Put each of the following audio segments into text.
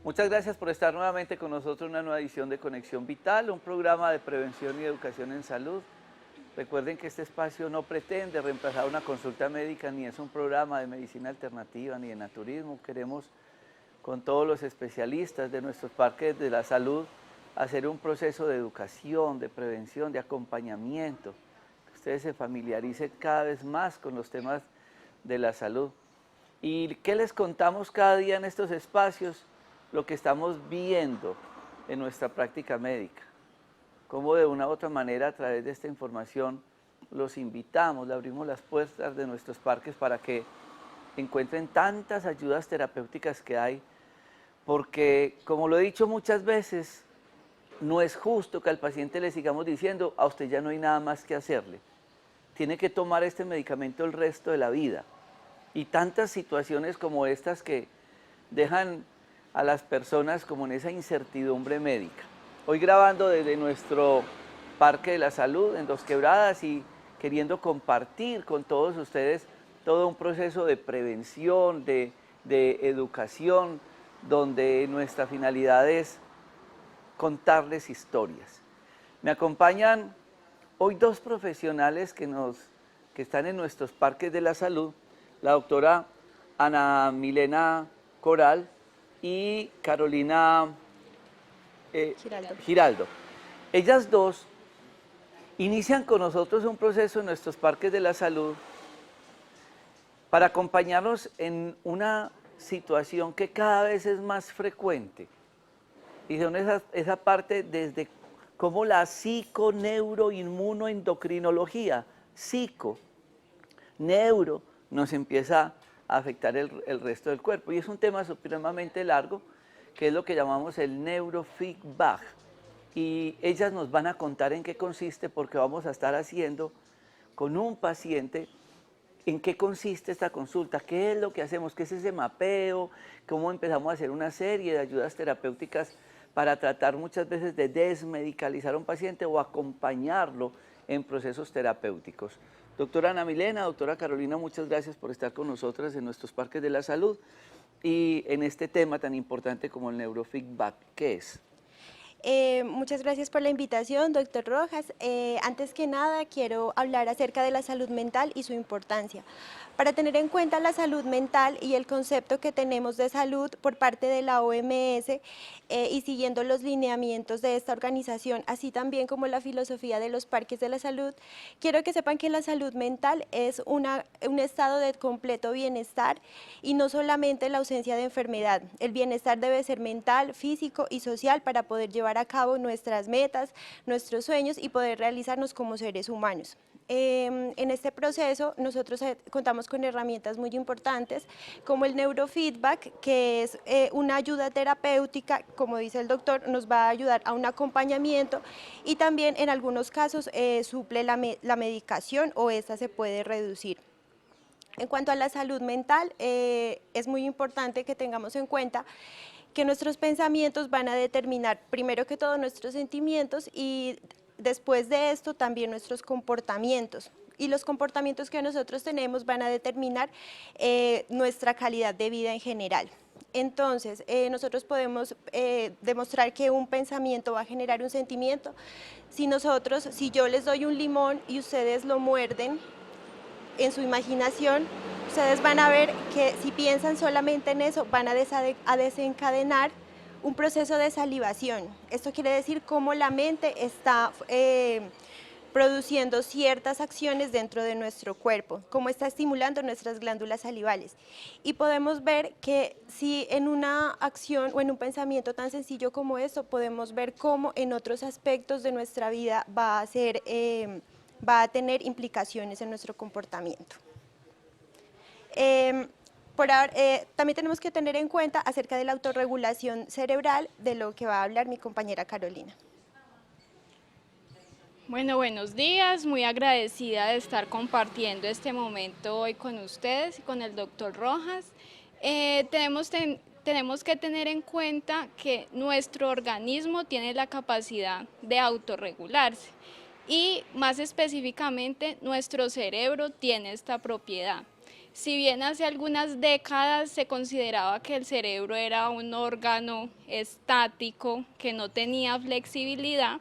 Muchas gracias por estar nuevamente con nosotros en una nueva edición de Conexión Vital, un programa de prevención y educación en salud. Recuerden que este espacio no pretende reemplazar una consulta médica, ni es un programa de medicina alternativa, ni de naturismo. Queremos, con todos los especialistas de nuestros parques de la salud, hacer un proceso de educación, de prevención, de acompañamiento, que ustedes se familiaricen cada vez más con los temas de la salud. ¿Y qué les contamos cada día en estos espacios? Lo que estamos viendo en nuestra práctica médica. Cómo de una u otra manera, a través de esta información, los invitamos, le abrimos las puertas de nuestros parques para que encuentren tantas ayudas terapéuticas que hay, porque, como lo he dicho muchas veces, no es justo que al paciente le sigamos diciendo, a usted ya no hay nada más que hacerle. Tiene que tomar este medicamento el resto de la vida. Y tantas situaciones como estas que dejan a las personas como en esa incertidumbre médica. Hoy grabando desde nuestro Parque de la Salud en Dos Quebradas y queriendo compartir con todos ustedes todo un proceso de prevención, de educación, donde nuestra finalidad es contarles historias. Me acompañan hoy dos profesionales que están en nuestros parques de la salud, la doctora Ana Milena Coral y Carolina Giraldo. Ellas dos inician con nosotros un proceso en nuestros parques de la salud para acompañarnos en una situación que cada vez es más frecuente. Y son esa parte desde cómo la psico-neuro-inmunoendocrinología, psico, neuro, nos empieza a afectar el resto del cuerpo. Y es un tema supremamente largo, que es lo que llamamos el neurofeedback. Y ellas nos van a contar en qué consiste, porque vamos a estar haciendo con un paciente en qué consiste esta consulta, qué es lo que hacemos, qué es ese mapeo, cómo empezamos a hacer una serie de ayudas terapéuticas para tratar muchas veces de desmedicalizar a un paciente o acompañarlo en procesos terapéuticos. Doctora Ana Milena, doctora Carolina, muchas gracias por estar con nosotras en nuestros parques de la salud y en este tema tan importante como el neurofeedback. ¿Qué es? Muchas gracias por la invitación, doctor Rojas. Antes que nada, quiero hablar acerca de la salud mental y su importancia. Para tener en cuenta la salud mental y el concepto que tenemos de salud por parte de la OMS y siguiendo los lineamientos de esta organización, así también como la filosofía de los parques de la salud, quiero que sepan que la salud mental es un estado de completo bienestar y no solamente la ausencia de enfermedad. El bienestar debe ser mental, físico y social para poder llevar a cabo nuestras metas, nuestros sueños y poder realizarnos como seres humanos. En este proceso nosotros contamos con herramientas muy importantes como el neurofeedback, que es una ayuda terapéutica, como dice el doctor, nos va a ayudar a un acompañamiento y también en algunos casos suple la medicación o esta se puede reducir. En cuanto a la salud mental, es muy importante que tengamos en cuenta que nuestros pensamientos van a determinar primero que todo nuestros sentimientos y después de esto también nuestros comportamientos. Y los comportamientos que nosotros tenemos van a determinar nuestra calidad de vida en general. Entonces, nosotros podemos demostrar que un pensamiento va a generar un sentimiento. Si yo les doy un limón y ustedes lo muerden, en su imaginación, ustedes van a ver que si piensan solamente en eso, van a desencadenar un proceso de salivación. Esto quiere decir cómo la mente está produciendo ciertas acciones dentro de nuestro cuerpo, cómo está estimulando nuestras glándulas salivales. Y podemos ver que si en una acción o en un pensamiento tan sencillo como eso, podemos ver cómo en otros aspectos de nuestra vida va a tener implicaciones en nuestro comportamiento. También tenemos que tener en cuenta acerca de la autorregulación cerebral, de lo que va a hablar mi compañera Carolina. Bueno, buenos días, muy agradecida de estar compartiendo este momento hoy con ustedes y con el doctor Rojas. Tenemos que tener en cuenta que nuestro organismo tiene la capacidad de autorregularse y más específicamente nuestro cerebro tiene esta propiedad. Si bien hace algunas décadas se consideraba que el cerebro era un órgano estático, que no tenía flexibilidad,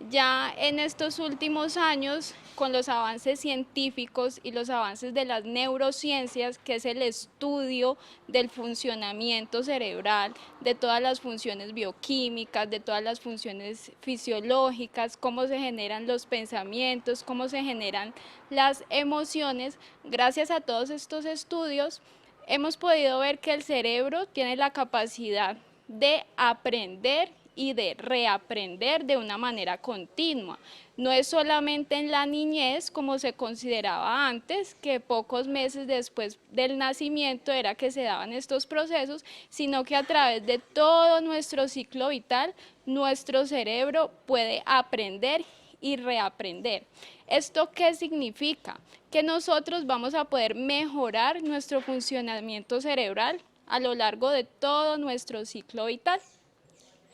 ya en estos últimos años, con los avances científicos y los avances de las neurociencias, que es el estudio del funcionamiento cerebral, de todas las funciones bioquímicas, de todas las funciones fisiológicas, cómo se generan los pensamientos, cómo se generan las emociones, gracias a todos estos estudios, hemos podido ver que el cerebro tiene la capacidad de aprender y de reaprender de una manera continua. No es solamente en la niñez como se consideraba antes, que pocos meses después del nacimiento era que se daban estos procesos, sino que a través de todo nuestro ciclo vital, nuestro cerebro puede aprender y reaprender. ¿Esto qué significa? Que nosotros vamos a poder mejorar nuestro funcionamiento cerebral a lo largo de todo nuestro ciclo vital.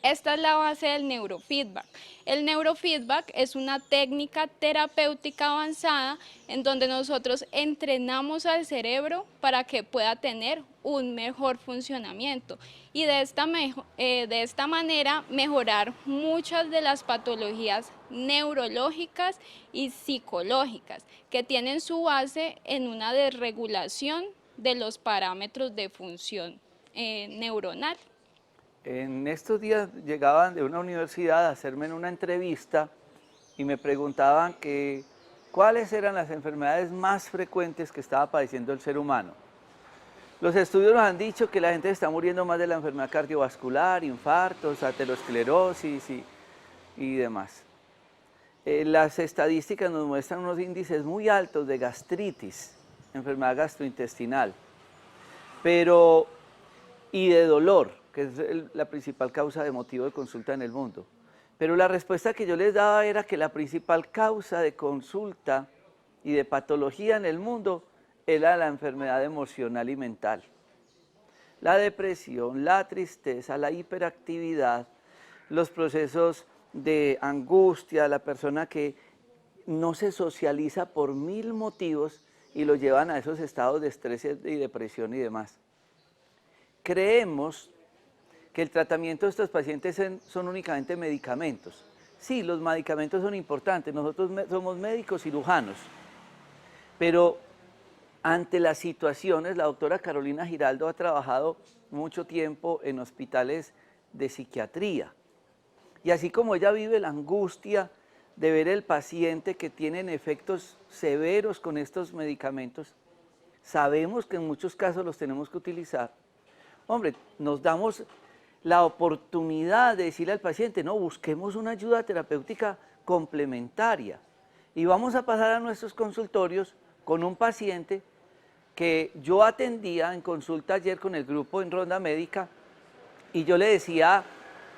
Esta es la base del neurofeedback. El neurofeedback es una técnica terapéutica avanzada en donde nosotros entrenamos al cerebro para que pueda tener un mejor funcionamiento y de esta manera mejorar muchas de las patologías neurológicas y psicológicas que tienen su base en una desregulación de los parámetros de función neuronal. En estos días llegaban de una universidad a hacerme una entrevista y me preguntaban que cuáles eran las enfermedades más frecuentes que estaba padeciendo el ser humano. Los estudios nos han dicho que la gente está muriendo más de la enfermedad cardiovascular, infartos, aterosclerosis y demás. Las estadísticas nos muestran unos índices muy altos de gastritis, enfermedad gastrointestinal, y de dolor, que es la principal causa de motivo de consulta en el mundo. Pero la respuesta que yo les daba era que la principal causa de consulta y de patología en el mundo era la enfermedad emocional y mental. La depresión, la tristeza, la hiperactividad, los procesos de angustia, la persona que no se socializa por 1000 motivos y lo llevan a esos estados de estrés y depresión y demás. Creemos que el tratamiento de estos pacientes son únicamente medicamentos. Sí, los medicamentos son importantes, nosotros somos médicos cirujanos, pero ante las situaciones, la doctora Carolina Giraldo ha trabajado mucho tiempo en hospitales de psiquiatría. Y así como ella vive la angustia de ver el paciente que tienen efectos severos con estos medicamentos, sabemos que en muchos casos los tenemos que utilizar. Hombre, nos damos la oportunidad de decirle al paciente, no, busquemos una ayuda terapéutica complementaria. Y vamos a pasar a nuestros consultorios con un paciente que yo atendía en consulta ayer con el grupo en Ronda Médica y yo le decía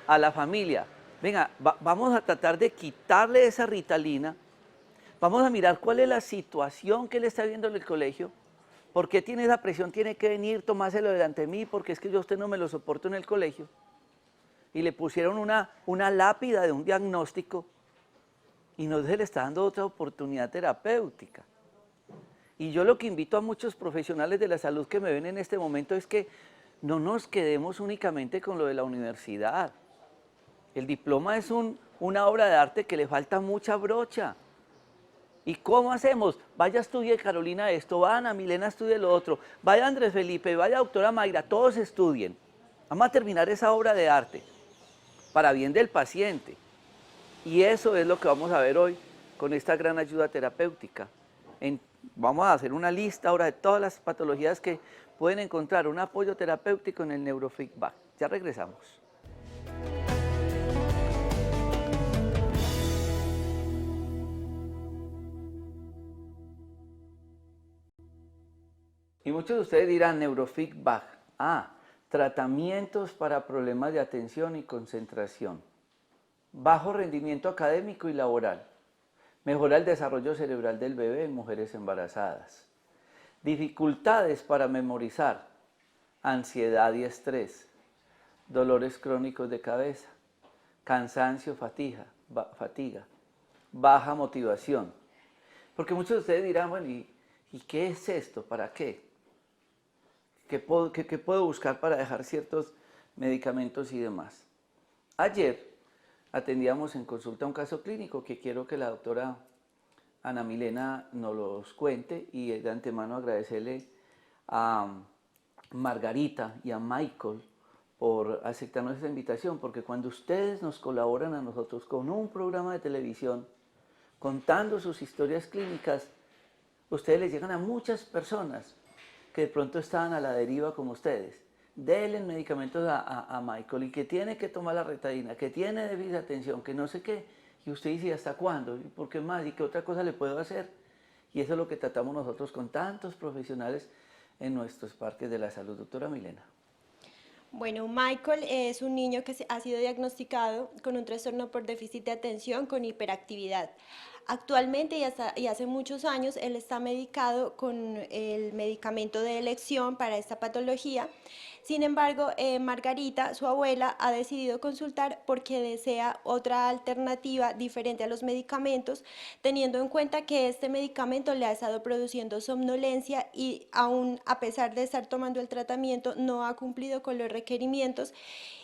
a la familia, venga, vamos a tratar de quitarle esa Ritalina, vamos a mirar cuál es la situación que él está viendo en el colegio, por qué tiene esa presión, tiene que venir, tomárselo delante de mí, porque es que yo a usted no me lo soporto en el colegio. Y le pusieron una lápida de un diagnóstico y no se le está dando otra oportunidad terapéutica. Y yo lo que invito a muchos profesionales de la salud que me ven en este momento es que no nos quedemos únicamente con lo de la universidad. El diploma es una obra de arte que le falta mucha brocha. ¿Y cómo hacemos? Vaya, estudie Carolina esto, vaya Ana Milena, estudie lo otro, vaya Andrés Felipe, vaya doctora Mayra, todos estudien. Vamos a terminar esa obra de arte para bien del paciente. Y eso es lo que vamos a ver hoy con esta gran ayuda terapéutica. Vamos a hacer una lista ahora de todas las patologías que pueden encontrar un apoyo terapéutico en el neurofeedback. Ya regresamos. Y muchos de ustedes dirán neurofeedback, tratamientos para problemas de atención y concentración, bajo rendimiento académico y laboral, mejora el desarrollo cerebral del bebé en mujeres embarazadas, dificultades para memorizar, ansiedad y estrés, dolores crónicos de cabeza, cansancio, fatiga, baja motivación. Porque muchos de ustedes dirán, bueno, ¿y qué es esto? ¿Para qué? qué puedo buscar para dejar ciertos medicamentos y demás. Ayer atendíamos en consulta un caso clínico que quiero que la doctora Ana Milena nos los cuente, y de antemano agradecerle a Margarita y a Michael por aceptarnos esta invitación, porque cuando ustedes nos colaboran a nosotros con un programa de televisión contando sus historias clínicas, ustedes les llegan a muchas personas que de pronto estaban a la deriva como ustedes. Denle medicamentos a Michael, y que tiene que tomar la retadina, que tiene déficit de atención, que no sé qué, y usted dice, ¿hasta cuándo? ¿Y por qué más? ¿Y qué otra cosa le puedo hacer? Y eso es lo que tratamos nosotros con tantos profesionales en nuestros parques de la salud. Doctora Milena. Bueno, Michael es un niño que ha sido diagnosticado con un trastorno por déficit de atención con hiperactividad. Actualmente y hace muchos años él está medicado con el medicamento de elección para esta patología. Sin embargo, Margarita, su abuela, ha decidido consultar porque desea otra alternativa diferente a los medicamentos, teniendo en cuenta que este medicamento le ha estado produciendo somnolencia y aún a pesar de estar tomando el tratamiento no ha cumplido con los requerimientos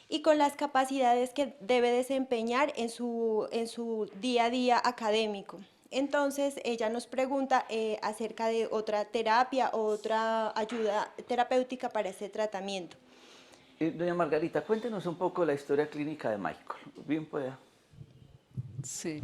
y con las capacidades que debe desempeñar en su día a día académico. Entonces ella nos pregunta acerca de otra terapia o otra ayuda terapéutica para este tratamiento. Doña Margarita, cuéntenos un poco la historia clínica de Michael. Bien pueda. Sí.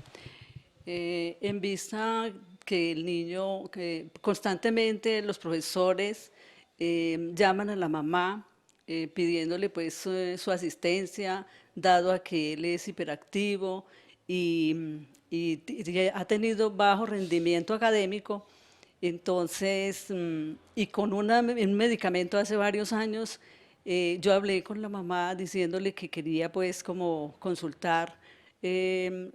En vista que el niño, que constantemente los profesores llaman a la mamá pidiéndole pues su asistencia, dado a que él es hiperactivo y ha tenido bajo rendimiento académico. Entonces, y con un medicamento hace varios años, yo hablé con la mamá diciéndole que quería pues como consultar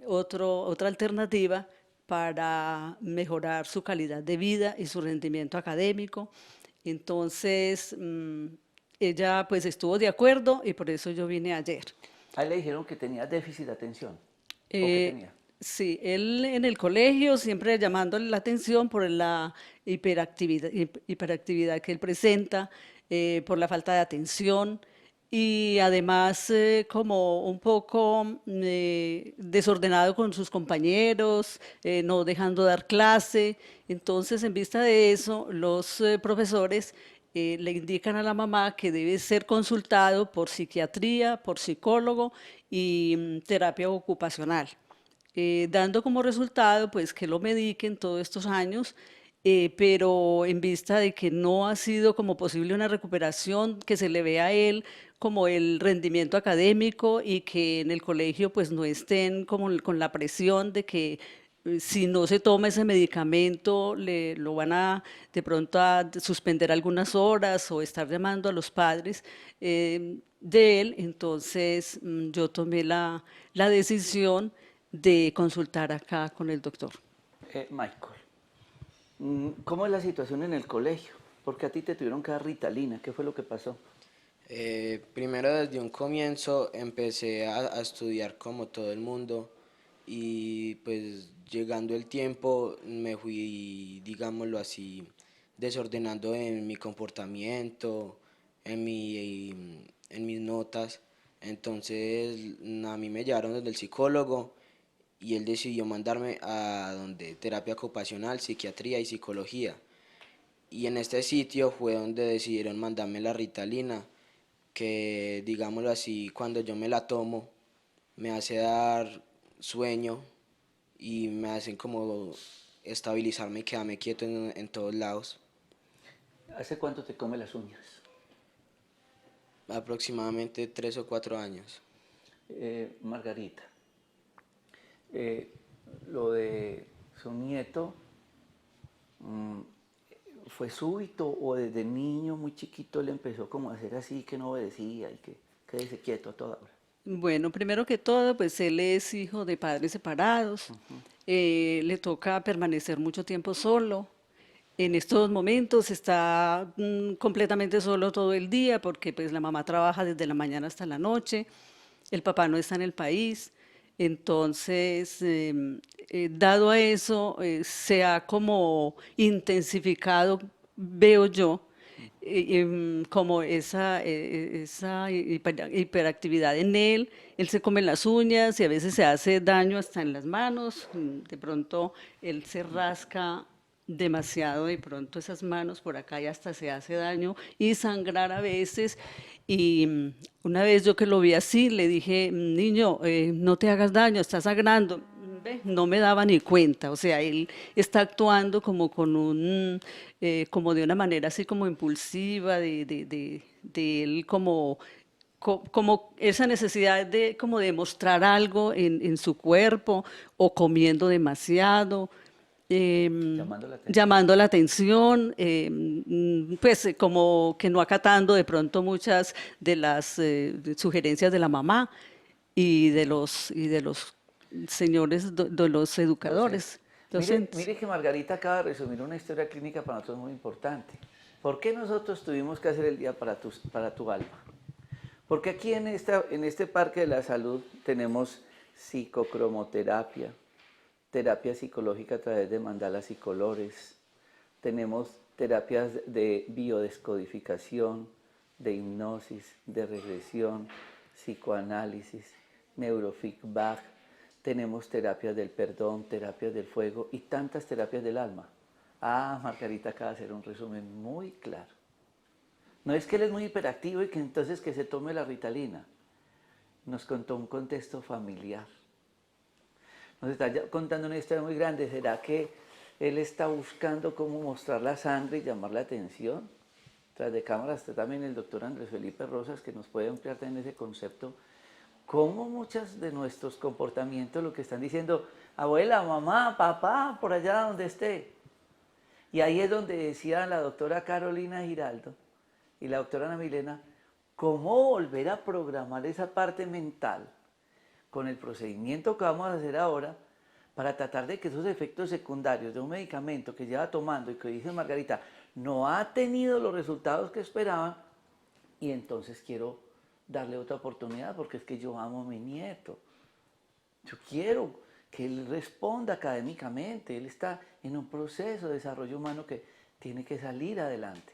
otra alternativa para mejorar su calidad de vida y su rendimiento académico. Entonces, ella pues estuvo de acuerdo y por eso yo vine ayer. Ahí le dijeron que tenía déficit de atención. ¿O qué tenía? Sí, él en el colegio siempre llamándole la atención por la hiperactividad que él presenta, por la falta de atención y además como un poco desordenado con sus compañeros, no dejando dar clase. Entonces, en vista de eso, los profesores le indican a la mamá que debe ser consultado por psiquiatría, por psicólogo y terapia ocupacional. Dando como resultado pues que lo mediquen todos estos años, pero en vista de que no ha sido como posible una recuperación, que se le vea a él como el rendimiento académico y que en el colegio pues no estén como con la presión de que si no se toma ese medicamento lo van a de pronto a suspender algunas horas o estar llamando a los padres de él. Entonces yo tomé la decisión de consultar acá con el doctor. Michael, ¿cómo es la situación en el colegio? Porque a ti te tuvieron que dar Ritalina. ¿Qué fue lo que pasó? Primero, desde un comienzo empecé a estudiar como todo el mundo y pues llegando el tiempo me fui, digámoslo así, desordenando en mi comportamiento, en mis notas. Entonces a mí me llevaron donde el psicólogo y él decidió mandarme a donde terapia ocupacional, psiquiatría y psicología. Y en este sitio fue donde decidieron mandarme la Ritalina, que digámoslo así, cuando yo me la tomo me hace dar sueño y me hacen como estabilizarme y quedarme quieto en todos lados. ¿Hace cuánto te come las uñas? Aproximadamente 3 o 4 años. Margarita, lo de su nieto, ¿fue súbito o desde niño muy chiquito le empezó como a hacer así, que no obedecía y que quédese quieto a toda hora? Bueno, primero que todo, pues él es hijo de padres separados, le toca permanecer mucho tiempo solo. En estos momentos está completamente solo todo el día porque pues la mamá trabaja desde la mañana hasta la noche, el papá no está en el país. Entonces, dado a eso, se ha como intensificado, veo yo, como esa hiperactividad en él. Él se come las uñas y a veces se hace daño hasta en las manos. De pronto él se rasca demasiado, de pronto esas manos por acá y hasta se hace daño y sangrar a veces. Y una vez yo que lo vi así, le dije, niño, no te hagas daño, estás sangrando. Ve, no me daba ni cuenta, o sea, él está actuando como con como de una manera así como impulsiva, de él como esa necesidad de como de mostrar algo en su cuerpo o comiendo demasiado. Llamando la atención. Llamando la atención, pues como que no acatando de pronto muchas de las sugerencias de la mamá y de los señores, de los educadores, docentes. Mire que Margarita acaba de resumir una historia clínica para nosotros muy importante. ¿Por qué nosotros tuvimos que hacer el día para tu alma? Porque aquí en este Parque de la Salud tenemos psicocromoterapia, terapia psicológica a través de mandalas y colores, tenemos terapias de biodescodificación, de hipnosis, de regresión, psicoanálisis, neurofeedback, tenemos terapias del perdón, terapias del fuego y tantas terapias del alma. Margarita acaba de hacer un resumen muy claro. No es que él es muy hiperactivo y que entonces que se tome la Ritalina. Nos contó un contexto familiar. Nos está contando una historia muy grande. ¿Será que él está buscando cómo mostrar la sangre y llamar la atención? Tras de cámaras está también el doctor Andrés Felipe Rosas, que nos puede ampliar también ese concepto. Cómo muchos de nuestros comportamientos, lo que están diciendo, abuela, mamá, papá, por allá donde esté. Y ahí es donde decía la doctora Carolina Giraldo y la doctora Ana Milena, cómo volver a programar esa parte mental con el procedimiento que vamos a hacer ahora para tratar de que esos efectos secundarios de un medicamento que lleva tomando y que dice Margarita no ha tenido los resultados que esperaban, y entonces quiero darle otra oportunidad porque es que yo amo a mi nieto. Yo quiero que él responda académicamente, él está en un proceso de desarrollo humano que tiene que salir adelante.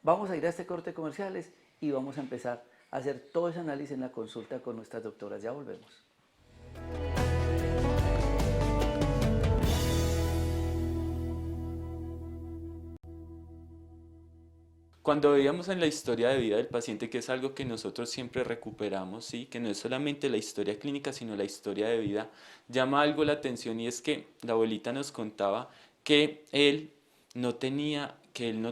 Vamos a ir a este corte de comerciales y vamos a empezar a hacer todo ese análisis en la consulta con nuestras doctoras. Ya volvemos. Cuando veíamos en la historia de vida del paciente, que es algo que nosotros siempre recuperamos, ¿sí? Que no es solamente la historia clínica, sino la historia de vida, llama algo la atención y es que la abuelita nos contaba que él no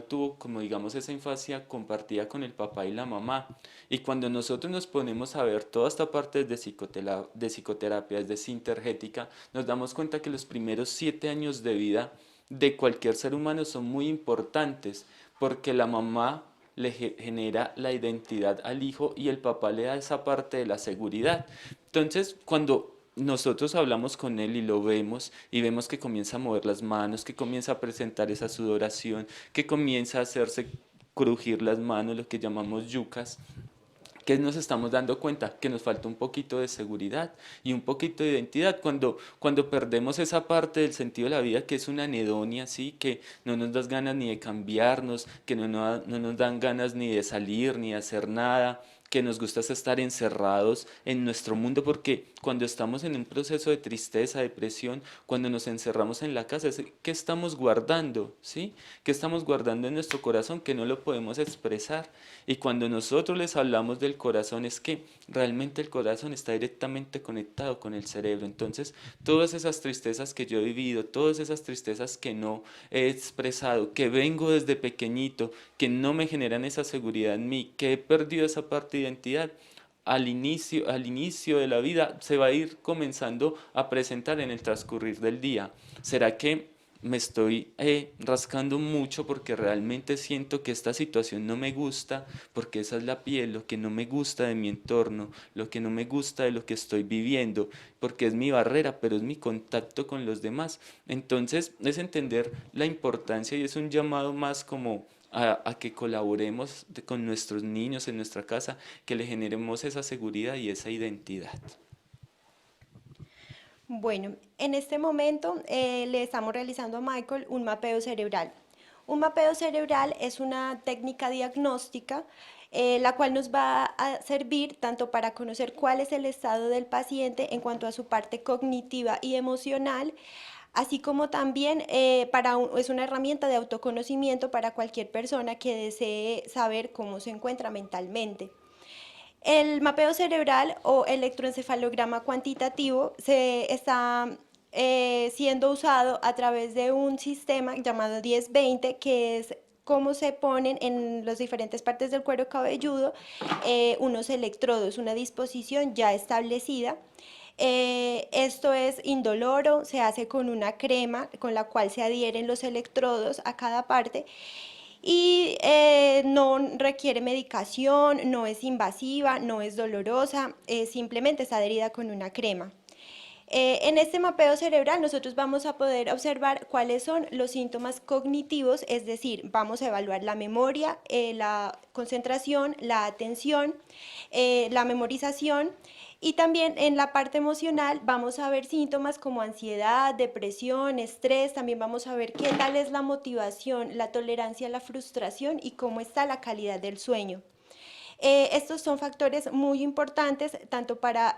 tuvo, como digamos, esa infancia compartida con el papá y la mamá. Y cuando nosotros nos ponemos a ver toda esta parte de psicoterapia, desde sintergética, nos damos cuenta que los primeros 7 años de vida de cualquier ser humano son muy importantes, porque la mamá le genera la identidad al hijo y el papá le da esa parte de la seguridad. Entonces, cuando nosotros hablamos con él y lo vemos y vemos que comienza a mover las manos, que comienza a presentar esa sudoración, que comienza a hacerse crujir las manos, lo que llamamos yucas, ¿qué nos estamos dando cuenta? Que nos falta un poquito de seguridad y un poquito de identidad. Cuando perdemos esa parte del sentido de la vida que es una anedonia, ¿sí? Que no nos das ganas ni de cambiarnos, que no nos dan ganas ni de salir, ni de hacer nada, que nos gusta estar encerrados en nuestro mundo, porque cuando estamos en un proceso de tristeza, depresión, cuando nos encerramos en la casa, ¿qué estamos guardando? ¿Sí? ¿Qué estamos guardando en nuestro corazón que no lo podemos expresar? Y cuando nosotros les hablamos del corazón, es que realmente el corazón está directamente conectado con el cerebro. Entonces, todas esas tristezas que yo he vivido, todas esas tristezas que no he expresado, que vengo desde pequeñito, que no me generan esa seguridad en mí, que he perdido esa parte de identidad, al inicio de la vida se va a ir comenzando a presentar en el transcurrir del día. ¿Será que me estoy rascando mucho porque realmente siento que esta situación no me gusta? Porque esa es la piel, lo que no me gusta de mi entorno, lo que no me gusta de lo que estoy viviendo, porque es mi barrera, pero es mi contacto con los demás. Entonces es entender la importancia y es un llamado más como a que colaboremos con nuestros niños en nuestra casa, que le generemos esa seguridad y esa identidad. Bueno, en este momento le estamos realizando a Michael un mapeo cerebral. Un mapeo cerebral es una técnica diagnóstica la cual nos va a servir tanto para conocer cuál es el estado del paciente en cuanto a su parte cognitiva y emocional, así como también es una herramienta de autoconocimiento para cualquier persona que desee saber cómo se encuentra mentalmente. El mapeo cerebral o electroencefalograma cuantitativo se está siendo usado a través de un sistema llamado 10-20, que es cómo se ponen en las diferentes partes del cuero cabelludo unos electrodos, una disposición ya establecida. Esto es indoloro, se hace con una crema con la cual se adhieren los electrodos a cada parte y no requiere medicación, no es invasiva, no es dolorosa, simplemente está adherida con una crema. En este mapeo cerebral nosotros vamos a poder observar cuáles son los síntomas cognitivos, es decir, vamos a evaluar la memoria, la concentración, la atención, la memorización, y también en la parte emocional vamos a ver síntomas como ansiedad, depresión, estrés, también vamos a ver qué tal es la motivación, la tolerancia a la frustración y cómo está la calidad del sueño. Estos son factores muy importantes tanto para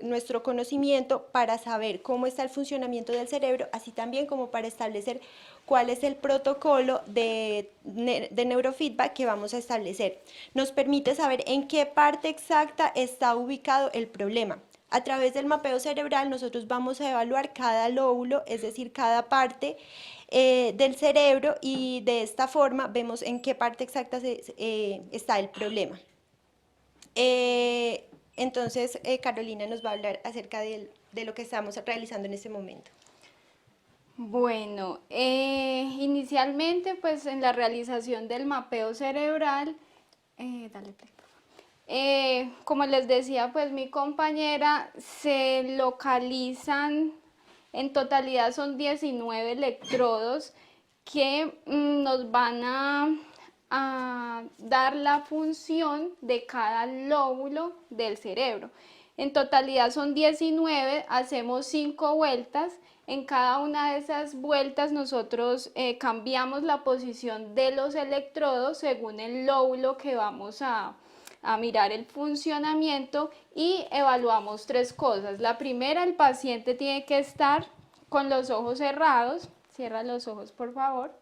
nuestro conocimiento, para saber cómo está el funcionamiento del cerebro, así también como para establecer cuál es el protocolo de neurofeedback que vamos a establecer. Nos permite saber en qué parte exacta está ubicado el problema. A través del mapeo cerebral nosotros vamos a evaluar cada lóbulo, es decir, cada parte del cerebro, y de esta forma vemos en qué parte exacta está el problema. Entonces, Carolina nos va a hablar acerca de lo que estamos realizando en este momento. Bueno, inicialmente pues en la realización del mapeo cerebral, dale play, por favor. Como les decía pues mi compañera, se localizan, en totalidad son 19 electrodos que nos van a dar la función de cada lóbulo del cerebro. En totalidad son 19, hacemos 5 vueltas. En cada una de esas vueltas nosotros cambiamos la posición de los electrodos según el lóbulo que vamos a mirar el funcionamiento, y evaluamos 3 cosas. La primera, el paciente tiene que estar con los ojos cerrados. Cierra los ojos, por favor.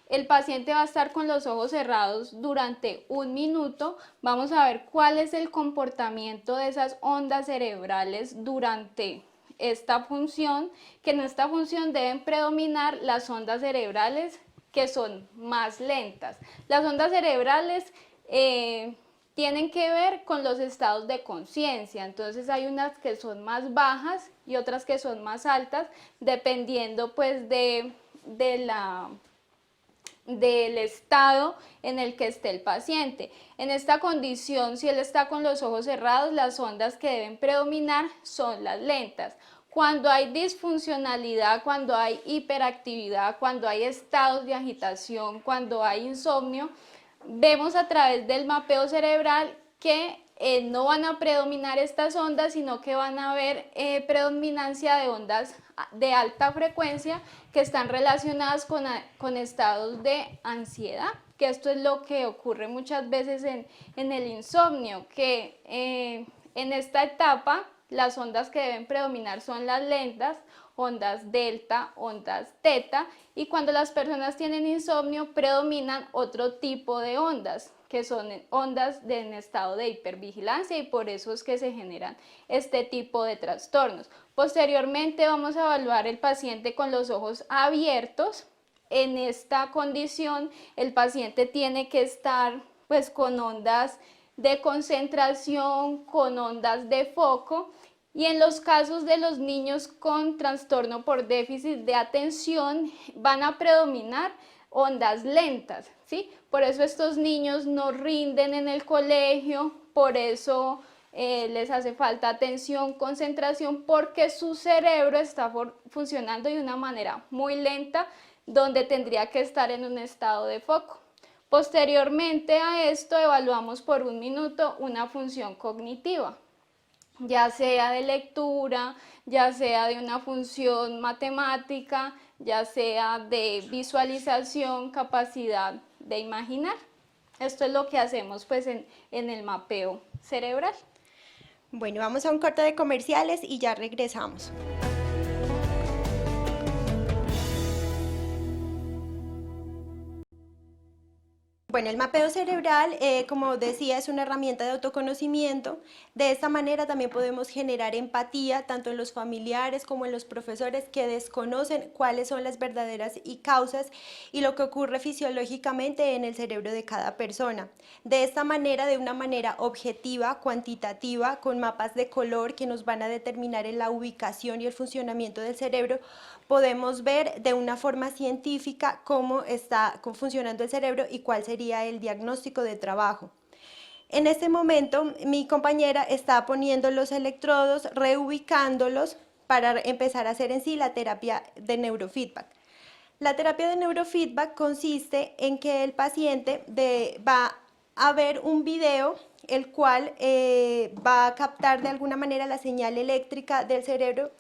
El paciente va a estar con los ojos cerrados durante 1 minuto. Vamos a ver cuál es el comportamiento de esas ondas cerebrales durante esta función, que en esta función deben predominar las ondas cerebrales que son más lentas. Las ondas cerebrales tienen que ver con los estados de conciencia, entonces hay unas que son más bajas y otras que son más altas, dependiendo pues del estado en el que esté el paciente. En esta condición, si él está con los ojos cerrados, las ondas que deben predominar son las lentas. Cuando hay disfuncionalidad, cuando hay hiperactividad, cuando hay estados de agitación, cuando hay insomnio, vemos a través del mapeo cerebral que no van a predominar estas ondas, sino que van a haber predominancia de ondas de alta frecuencia que están relacionadas con estados de ansiedad, que esto es lo que ocurre muchas veces en el insomnio, que en esta etapa las ondas que deben predominar son las lentas, ondas delta, ondas teta, y cuando las personas tienen insomnio predominan otro tipo de ondas, que son ondas en estado de hipervigilancia, y por eso es que se generan este tipo de trastornos. Posteriormente vamos a evaluar el paciente con los ojos abiertos. En esta condición el paciente tiene que estar pues con ondas de concentración, con ondas de foco, y en los casos de los niños con trastorno por déficit de atención van a predominar ondas lentas, ¿sí? Por eso estos niños no rinden en el colegio, por eso les hace falta atención, concentración, porque su cerebro está funcionando de una manera muy lenta, donde tendría que estar en un estado de foco. Posteriormente a esto evaluamos por 1 minuto una función cognitiva. ya sea de lectura, ya sea de una función matemática, ya sea de visualización, capacidad de imaginar. Esto es lo que hacemos pues en el mapeo cerebral. Bueno, vamos a un corte de comerciales y ya regresamos. Bueno, el mapeo cerebral, como decía, es una herramienta de autoconocimiento. De esta manera también podemos generar empatía tanto en los familiares como en los profesores que desconocen cuáles son las verdaderas causas y lo que ocurre fisiológicamente en el cerebro de cada persona. De esta manera, de una manera objetiva, cuantitativa, con mapas de color que nos van a determinar en la ubicación y el funcionamiento del cerebro, podemos ver de una forma científica cómo está funcionando el cerebro y cuál sería el diagnóstico de trabajo. En este momento, mi compañera está poniendo los electrodos, reubicándolos para empezar a hacer en sí la terapia de neurofeedback. La terapia de neurofeedback consiste en que el paciente va a ver un video el cual va a captar de alguna manera la señal eléctrica del cerebro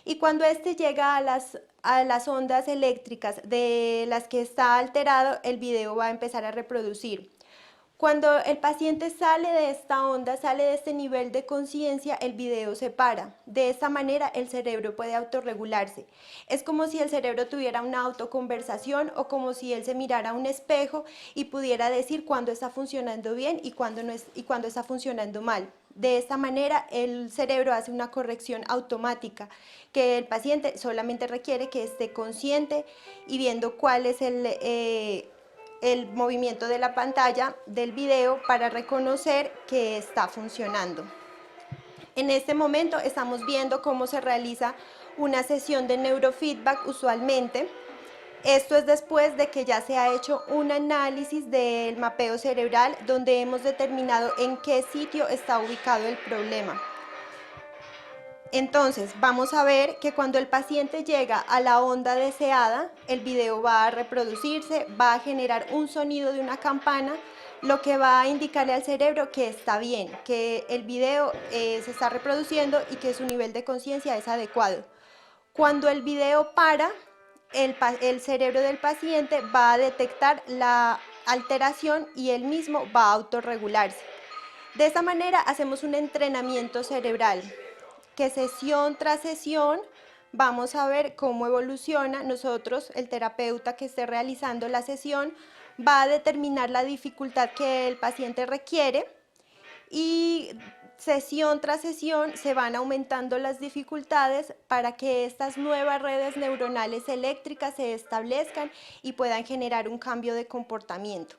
y cuando éste llega a las ondas eléctricas de las que está alterado, el video va a empezar a reproducir. Cuando el paciente sale de esta onda, sale de este nivel de conciencia, el video se para. De esta manera el cerebro puede autorregularse. Es como si el cerebro tuviera una autoconversación o como si él se mirara a un espejo y pudiera decir cuándo está funcionando bien y cuándo está funcionando mal. De esta manera el cerebro hace una corrección automática que el paciente solamente requiere que esté consciente y viendo cuál es el movimiento de la pantalla del video para reconocer que está funcionando. En este momento estamos viendo cómo se realiza una sesión de neurofeedback usualmente. Esto es después de que ya se ha hecho un análisis del mapeo cerebral donde hemos determinado en qué sitio está ubicado el problema. Entonces, vamos a ver que cuando el paciente llega a la onda deseada, el video va a reproducirse, va a generar un sonido de una campana, lo que va a indicarle al cerebro que está bien, que el video se está reproduciendo y que su nivel de conciencia es adecuado. Cuando el video para, el cerebro del paciente va a detectar la alteración y él mismo va a autorregularse. De esta manera hacemos un entrenamiento cerebral, que sesión tras sesión vamos a ver cómo evoluciona. Nosotros, el terapeuta que esté realizando la sesión, va a determinar la dificultad que el paciente requiere y sesión tras sesión se van aumentando las dificultades para que estas nuevas redes neuronales eléctricas se establezcan y puedan generar un cambio de comportamiento.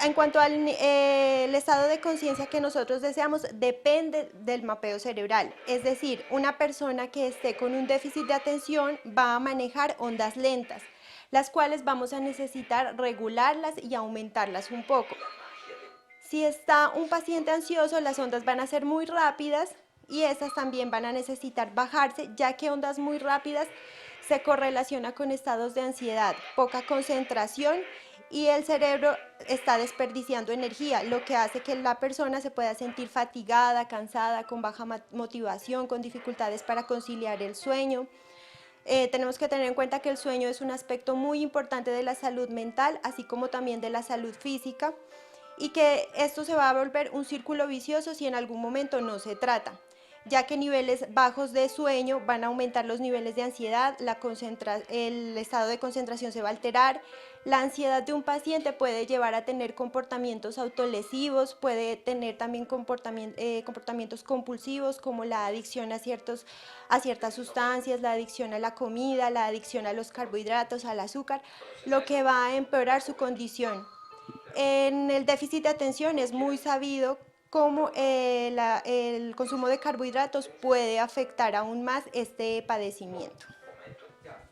En cuanto al estado de conciencia que nosotros deseamos, depende del mapeo cerebral. Es decir, una persona que esté con un déficit de atención va a manejar ondas lentas, las cuales vamos a necesitar regularlas y aumentarlas un poco. Si está un paciente ansioso, las ondas van a ser muy rápidas y estas también van a necesitar bajarse, ya que ondas muy rápidas se correlaciona con estados de ansiedad, poca concentración y el cerebro está desperdiciando energía, lo que hace que la persona se pueda sentir fatigada, cansada, con baja motivación, con dificultades para conciliar el sueño. Tenemos que tener en cuenta que el sueño es un aspecto muy importante de la salud mental, así como también de la salud física, y que esto se va a volver un círculo vicioso si en algún momento no se trata, ya que niveles bajos de sueño van a aumentar los niveles de ansiedad, el estado de concentración se va a alterar, la ansiedad de un paciente puede llevar a tener comportamientos autolesivos, puede tener también comportamientos compulsivos como la adicción a ciertas sustancias, la adicción a la comida, la adicción a los carbohidratos, al azúcar, lo que va a empeorar su condición. En el déficit de atención es muy sabido cómo el consumo de carbohidratos puede afectar aún más este padecimiento.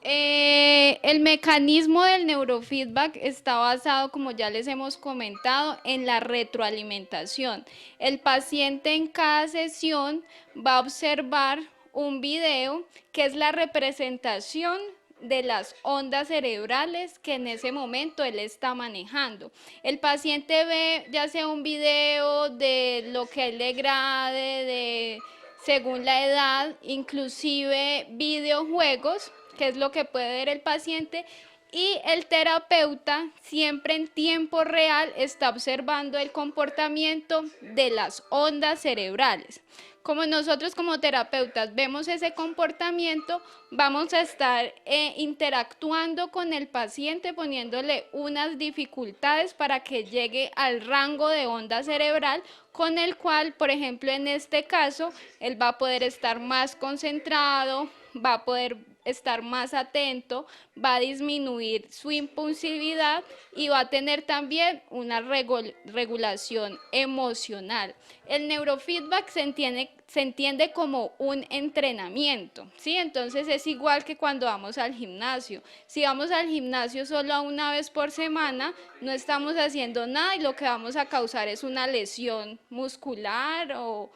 El mecanismo del neurofeedback está basado, como ya les hemos comentado, en la retroalimentación. El paciente en cada sesión va a observar un video que es la representación de las ondas cerebrales que en ese momento él está manejando. El paciente ve ya sea un video de lo que a él le agrade, según la edad, inclusive videojuegos, que es lo que puede ver el paciente, y el terapeuta siempre en tiempo real está observando el comportamiento de las ondas cerebrales. Como nosotros como terapeutas vemos ese comportamiento, vamos a estar interactuando con el paciente, poniéndole unas dificultades para que llegue al rango de onda cerebral con el cual, por ejemplo, en este caso, él va a poder estar más concentrado, va a poder estar más atento, va a disminuir su impulsividad y va a tener también una regulación emocional. El neurofeedback se entiende como un entrenamiento, ¿sí? Entonces es igual que cuando vamos al gimnasio. Si vamos al gimnasio solo una vez por semana, no estamos haciendo nada y lo que vamos a causar es una lesión muscular o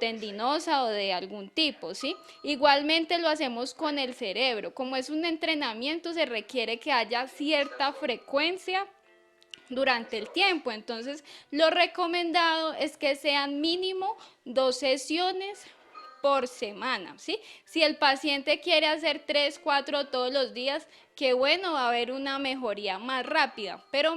tendinosa o de algún tipo, ¿sí? Igualmente lo hacemos con el cerebro. Como es un entrenamiento, se requiere que haya cierta frecuencia durante el tiempo. Entonces, lo recomendado es que sean mínimo 2 sesiones por semana, ¿sí? Si el paciente quiere hacer 3, 4 todos los días, qué bueno, va a haber una mejoría más rápida, pero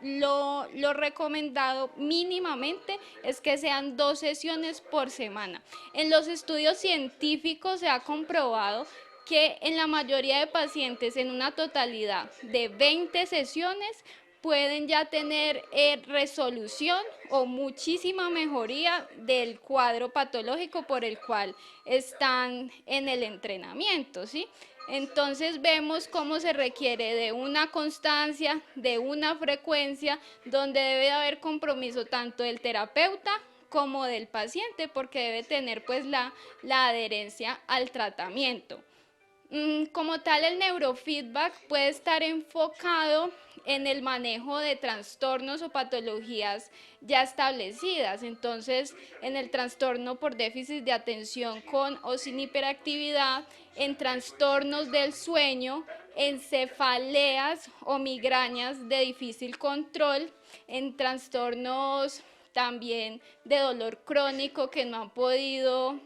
lo recomendado mínimamente es que sean 2 sesiones por semana. En los estudios científicos se ha comprobado que en la mayoría de pacientes, en una totalidad de 20 sesiones, pueden ya tener resolución o muchísima mejoría del cuadro patológico por el cual están en el entrenamiento, ¿sí? Entonces vemos cómo se requiere de una constancia, de una frecuencia, donde debe haber compromiso tanto del terapeuta como del paciente, porque debe tener pues la adherencia al tratamiento. Como tal, el neurofeedback puede estar enfocado en el manejo de trastornos o patologías ya establecidas. Entonces, en el trastorno por déficit de atención con o sin hiperactividad, en trastornos del sueño, en cefaleas o migrañas de difícil control, en trastornos también de dolor crónico que no han podido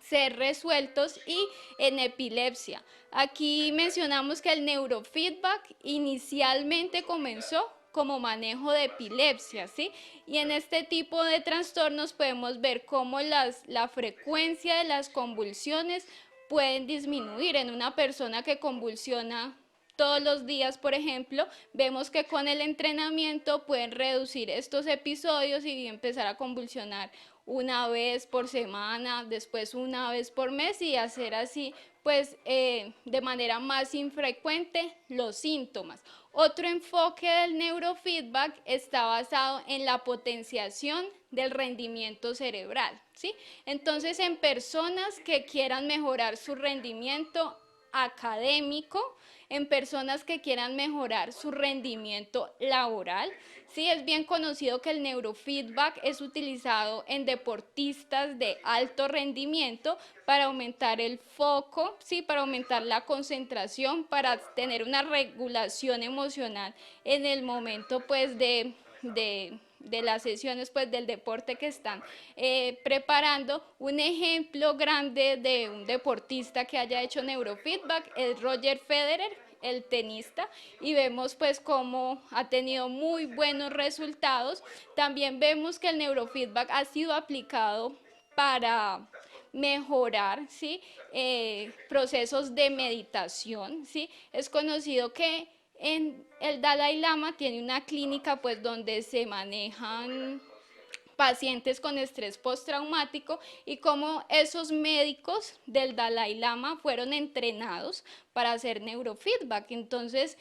ser resueltos y en epilepsia. Aquí mencionamos que el neurofeedback inicialmente comenzó como manejo de epilepsia, ¿sí? Y en este tipo de trastornos podemos ver cómo la frecuencia de las convulsiones pueden disminuir. En una persona que convulsiona todos los días, por ejemplo, vemos que con el entrenamiento pueden reducir estos episodios y empezar a convulsionar una vez por semana, después una vez por mes y hacer así, pues de manera más infrecuente los síntomas. Otro enfoque del neurofeedback está basado en la potenciación del rendimiento cerebral, ¿sí? Entonces, en personas que quieran mejorar su rendimiento académico, en personas que quieran mejorar su rendimiento laboral. Sí, es bien conocido que el neurofeedback es utilizado en deportistas de alto rendimiento para aumentar el foco, sí, para aumentar la concentración, para tener una regulación emocional en el momento pues de las sesiones pues del deporte que están preparando. Un ejemplo grande de un deportista que haya hecho neurofeedback es Roger Federer, el tenista, y vemos pues cómo ha tenido muy buenos resultados. También vemos que el neurofeedback ha sido aplicado para mejorar, ¿sí? Procesos de meditación, ¿sí? Es conocido que el Dalai Lama tiene una clínica pues donde se manejan pacientes con estrés postraumático y cómo esos médicos del Dalai Lama fueron entrenados para hacer neurofeedback. Entonces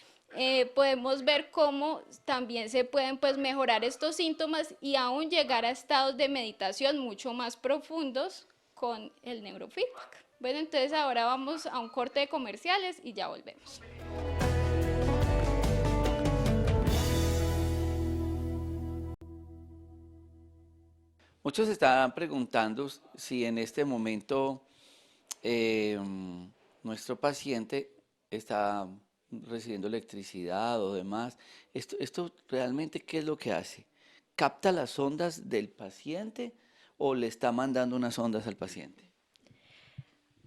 podemos ver cómo también se pueden pues mejorar estos síntomas y aún llegar a estados de meditación mucho más profundos con el neurofeedback. Bueno, entonces ahora vamos a un corte de comerciales y ya volvemos. Muchos estaban preguntando si en este momento nuestro paciente está recibiendo electricidad o demás. Esto realmente, ¿qué es lo que hace? ¿Capta las ondas del paciente o le está mandando unas ondas al paciente?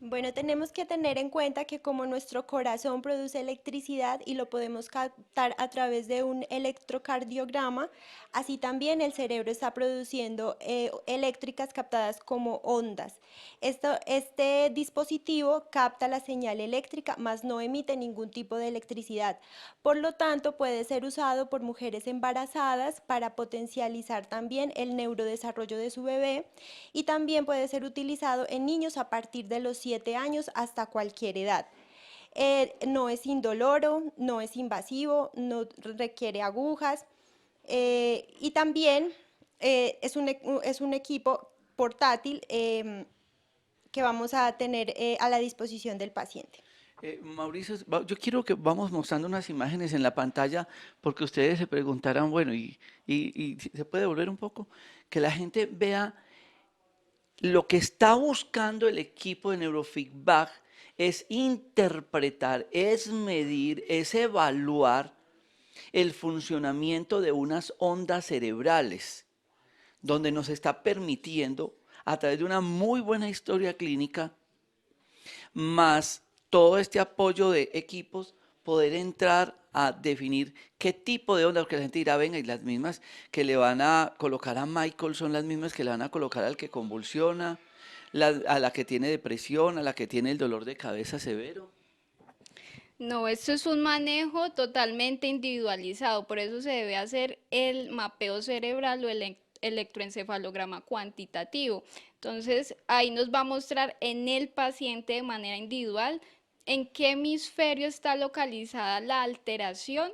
Bueno, tenemos que tener en cuenta que como nuestro corazón produce electricidad y lo podemos captar a través de un electrocardiograma, así también el cerebro está produciendo eléctricas captadas como ondas. Este dispositivo capta la señal eléctrica, mas no emite ningún tipo de electricidad. Por lo tanto, puede ser usado por mujeres embarazadas para potencializar también el neurodesarrollo de su bebé y también puede ser utilizado en niños a partir de los 7 años hasta cualquier edad. No es indoloro, no es invasivo, no requiere agujas y también es un equipo portátil que vamos a tener a la disposición del paciente. Mauricio, yo quiero que vamos mostrando unas imágenes en la pantalla porque ustedes se preguntarán, bueno, y se puede volver un poco, que la gente vea lo que está buscando el equipo de neurofeedback es interpretar, es medir, es evaluar el funcionamiento de unas ondas cerebrales, donde nos está permitiendo, a través de una muy buena historia clínica, más todo este apoyo de equipos, poder entrar a definir qué tipo de onda, porque la gente dirá, venga, y las mismas que le van a colocar a Michael son las mismas que le van a colocar al que convulsiona, a la que tiene depresión, a la que tiene el dolor de cabeza severo. No, esto es un manejo totalmente individualizado, por eso se debe hacer el mapeo cerebral o el electroencefalograma cuantitativo. Entonces, ahí nos va a mostrar en el paciente de manera individual en qué hemisferio está localizada la alteración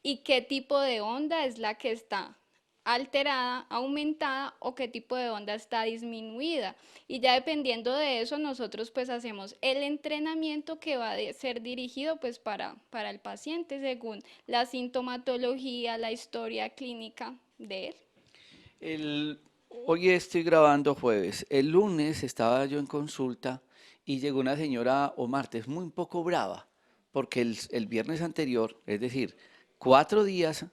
y qué tipo de onda es la que está alterada, aumentada o qué tipo de onda está disminuida. Y ya dependiendo de eso, nosotros pues hacemos el entrenamiento que va a ser dirigido pues para el paciente según la sintomatología, la historia clínica de él. Hoy estoy grabando jueves. El lunes estaba yo en consulta y llegó una señora, o martes, muy un poco brava, porque el viernes anterior, es decir, 4 días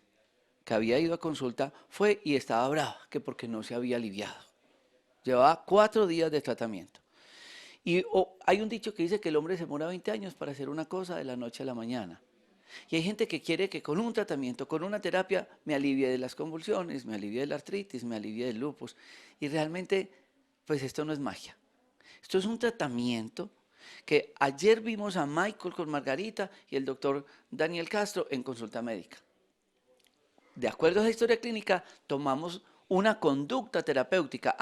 que había ido a consulta, fue y estaba brava, que porque no se había aliviado. Llevaba 4 días de tratamiento. Y hay un dicho que dice que el hombre se demora 20 años para hacer una cosa de la noche a la mañana. Y hay gente que quiere que con un tratamiento, con una terapia, me alivie de las convulsiones, me alivie de la artritis, me alivie del lupus. Y realmente, pues esto no es magia. Esto es un tratamiento que ayer vimos a Michael con Margarita y el doctor Daniel Castro en consulta médica. De acuerdo a esa historia clínica, tomamos una conducta terapéutica.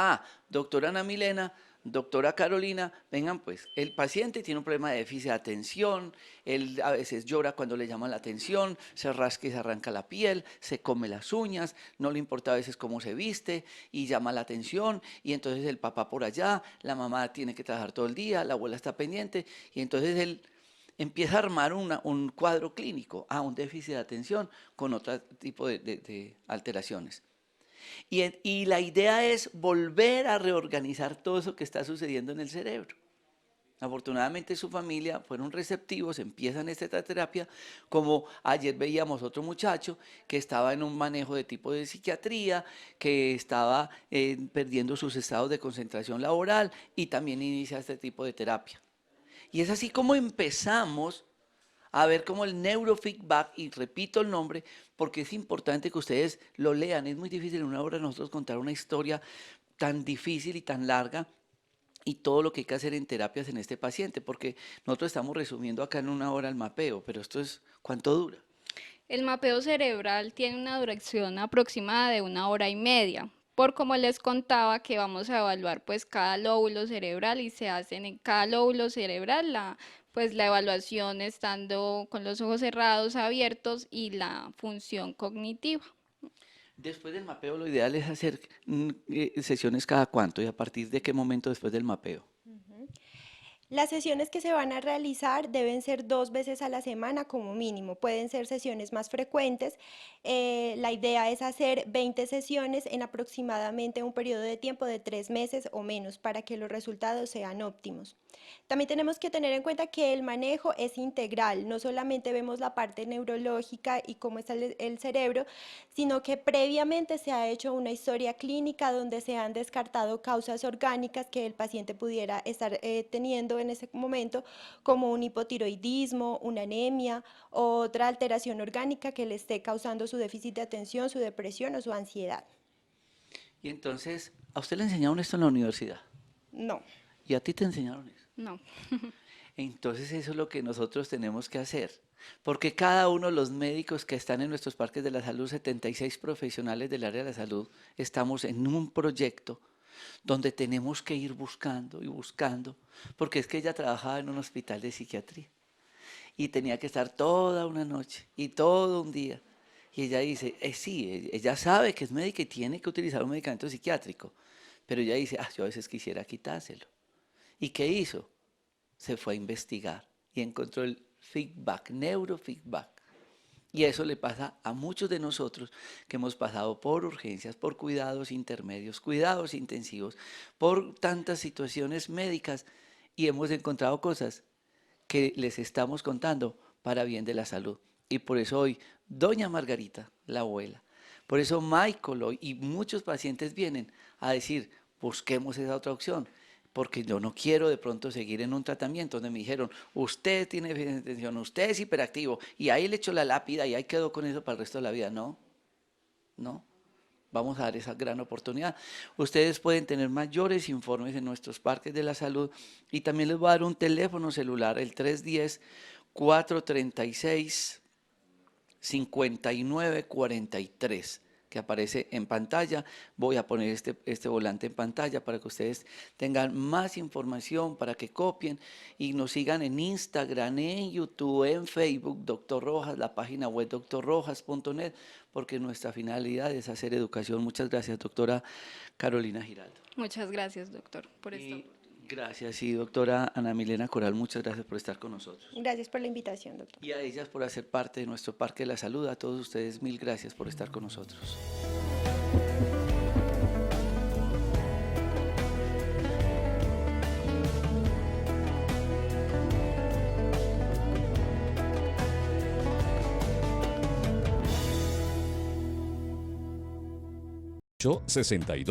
Doctora Ana Milena, doctora Carolina, vengan pues, el paciente tiene un problema de déficit de atención, él a veces llora cuando le llaman la atención, se rasca y se arranca la piel, se come las uñas, no le importa a veces cómo se viste y llama la atención y entonces el papá por allá, la mamá tiene que trabajar todo el día, la abuela está pendiente y entonces él empieza a armar un cuadro clínico, un déficit de atención con otro tipo de alteraciones. Y la idea es volver a reorganizar todo eso que está sucediendo en el cerebro. Afortunadamente su familia fueron receptivos, empiezan esta terapia, como ayer veíamos otro muchacho que estaba en un manejo de tipo de psiquiatría, que estaba perdiendo sus estados de concentración laboral y también inicia este tipo de terapia. Y es así como empezamos a ver como el neurofeedback, y repito el nombre porque es importante que ustedes lo lean, es muy difícil en una hora nosotros contar una historia tan difícil y tan larga y todo lo que hay que hacer en terapias en este paciente, porque nosotros estamos resumiendo acá en una hora el mapeo, pero esto es, ¿cuánto dura? El mapeo cerebral tiene una duración aproximada de 1 hora y media. Por como les contaba que vamos a evaluar pues cada lóbulo cerebral y se hacen en cada lóbulo cerebral pues la evaluación estando con los ojos cerrados, abiertos y la función cognitiva. Después del mapeo lo ideal es hacer sesiones cada cuánto y a partir de qué momento después del mapeo. Las sesiones que se van a realizar deben ser 2 veces a la semana como mínimo. Pueden ser sesiones más frecuentes. La idea es hacer 20 sesiones en aproximadamente un periodo de tiempo de 3 meses o menos para que los resultados sean óptimos. También tenemos que tener en cuenta que el manejo es integral. No solamente vemos la parte neurológica y cómo está el cerebro, sino que previamente se ha hecho una historia clínica donde se han descartado causas orgánicas que el paciente pudiera estar teniendo en ese momento, como un hipotiroidismo, una anemia, o otra alteración orgánica que le esté causando su déficit de atención, su depresión o su ansiedad. Y entonces, ¿a usted le enseñaron esto en la universidad? No. ¿Y a ti te enseñaron eso? No. Entonces eso es lo que nosotros tenemos que hacer, porque cada uno de los médicos que están en nuestros parques de la salud, 76 profesionales del área de la salud, estamos en un proyecto donde tenemos que ir buscando y buscando, porque es que ella trabajaba en un hospital de psiquiatría y tenía que estar toda una noche y todo un día. Y ella dice, sí, ella sabe que es médica y tiene que utilizar un medicamento psiquiátrico, pero ella dice, yo a veces quisiera quitárselo. ¿Y qué hizo? Se fue a investigar y encontró el feedback, neurofeedback. Y eso le pasa a muchos de nosotros que hemos pasado por urgencias, por cuidados intermedios, cuidados intensivos, por tantas situaciones médicas y hemos encontrado cosas que les estamos contando para bien de la salud. Y por eso hoy, doña Margarita, la abuela, por eso Michael hoy y muchos pacientes vienen a decir, busquemos esa otra opción. Porque yo no quiero de pronto seguir en un tratamiento donde me dijeron, usted tiene déficit de atención, usted es hiperactivo, y ahí le echo la lápida y ahí quedó con eso para el resto de la vida. No, no, vamos a dar esa gran oportunidad. Ustedes pueden tener mayores informes en nuestros parques de la salud y también les voy a dar un teléfono celular, el 310-436-5943. Que aparece en pantalla. Voy a poner este volante en pantalla para que ustedes tengan más información, para que copien y nos sigan en Instagram, en YouTube, en Facebook, Dr. Rojas, la página web drrojas.net, porque nuestra finalidad es hacer educación. Muchas gracias, doctora Carolina Giraldo. Muchas gracias, doctor, por esta Y oportunidad. gracias, y doctora Ana Milena Coral, muchas gracias por estar con nosotros. Gracias por la invitación, doctor. Y a ellas por hacer parte de nuestro Parque de la Salud. A todos ustedes, mil gracias por estar con nosotros. Yo 62.